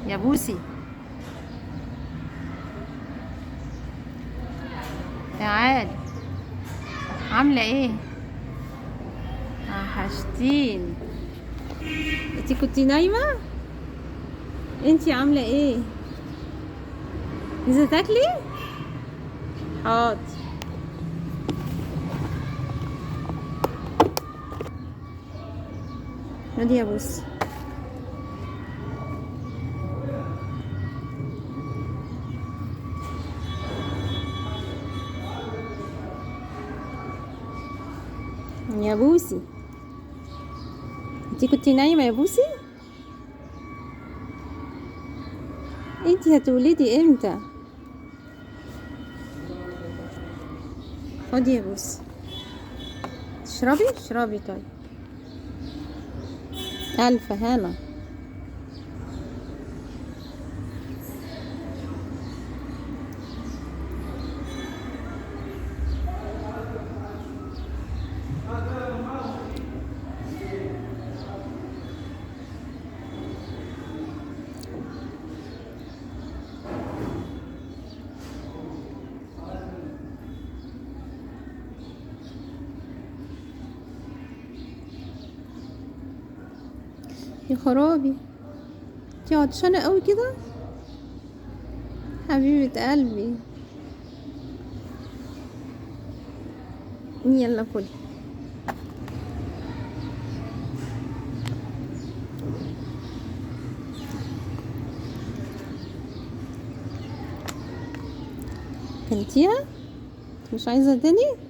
يا بوسي، تعالي. عاملة ايه؟ وحشتيني. انتي كنتي نايمة؟ انتي عاملة ايه؟ عايزة تاكلي؟ حاضر. نادي يا بوسي. يا بوسي، انتي كنتي نايمة يا بوسي؟ انتي هتولدي امتى؟ خدي يا بوسي، اشربي طيب. ألف هنا. يا خرابي، انتي عطشانة قوي كده؟ حبيبة قلبي، يلا كلي. كلتيها؟ مش عايزة تاني؟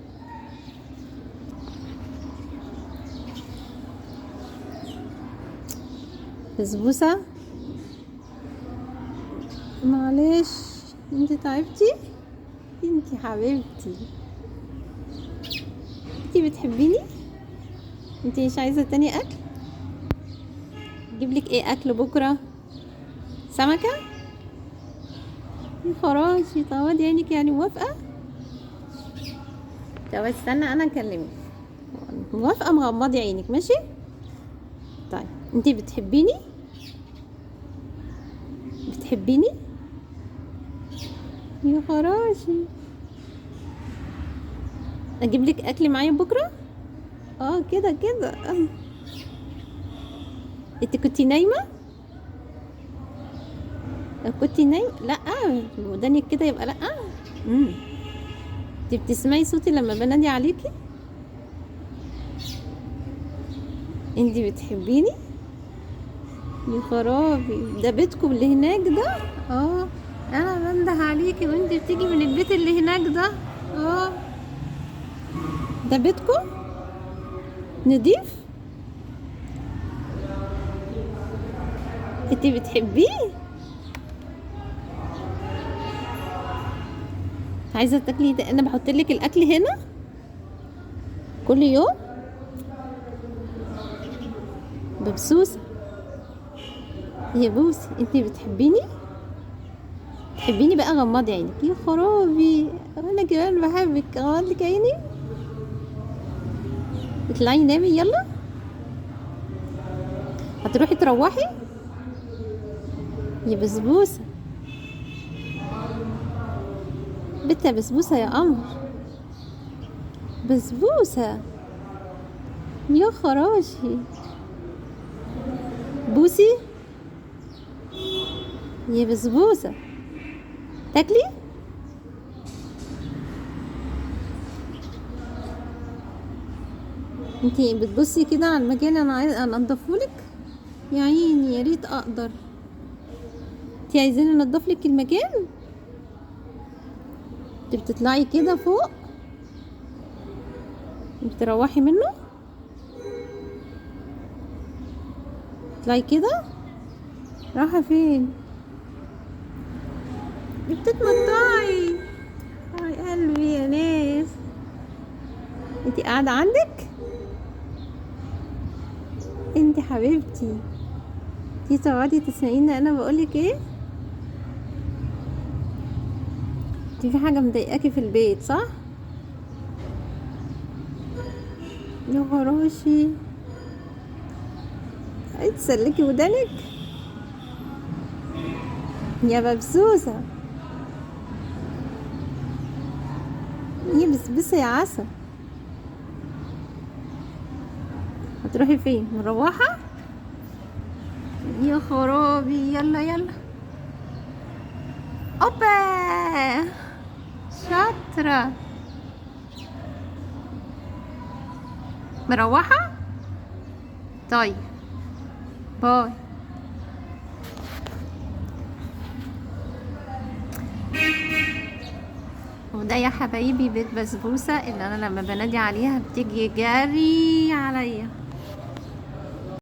بسبوسة؟ معلش، انت تعبتي؟ انت حبيبتي، انت بتحبيني؟ انت مش عايزة تاني اكل؟ اجيبلك ايه اكل بكرة؟ سمكة؟ يا خراشي، طب عينك يعني موافقة؟ طب استنى انا اكلمك. موافقة، مغمضي عينك ماشي؟ طيب انت بتحبيني؟ بتحبيني؟ يا خراشي، اجيبلك اكل معايا بكرة؟ اه كده كده. انت كنتي نايمة؟ كنتي نايمة؟ لا، ودانك كده يبقى لا. امم انت بتسمعي صوتي لما بنادي عليكي؟ انت بتحبيني؟ يا خرابي، ده بيتكم اللي هناك ده؟ اه، انا بنده عليكي وانت بتيجي من البيت اللي هناك ده. اه، ده بيتكم نضيف؟ انت بتحبيه؟ عايزه تاكلي ده؟ انا بحط لك الاكل هنا كل يوم. ببسوسه. يا بوسي، انت بتحبيني؟ تحبيني بقى؟ غمضي عينك. يا خرابي، انا كمان بحبك. غمض لك عيني. اطلعي نامي يلا. هتروحي تروحي؟ يا بسبوسه، بنت بسبوسه يا قمر. بسبوسه، يا خراشي. بوسي، يا بسبوسه، تاكلي؟ انتي بتبصي كده على المكان، انا عايز انضفهولك. يا عيني، يا ريت اقدر. انتي عايزاني انضفلك المكان؟ انتي بتطلعي كده فوق بتروحي منه؟ تطلعي كده؟ رايحه فين؟ بتتمطعي. يا قلبي يا ناس، انتي قاعده عندك؟ انتي حبيبتي، انتي تقعدي تسمعيني انا بقولك ايه؟ انتي في حاجه مضايقاكي في البيت صح؟ يا خراشي، عايز تسلكي ودانك. يا بسبوسة، يا بسبوسة يا عسل. هتروحي فين؟ مروحة؟ يا خرابي، يلا يلا. اوبا، شاطرة. مروحة؟ طيب، باي. وده يا حبايبي بيت بسبوسة اللي انا لما بنادي عليها بتيجي جري عليا.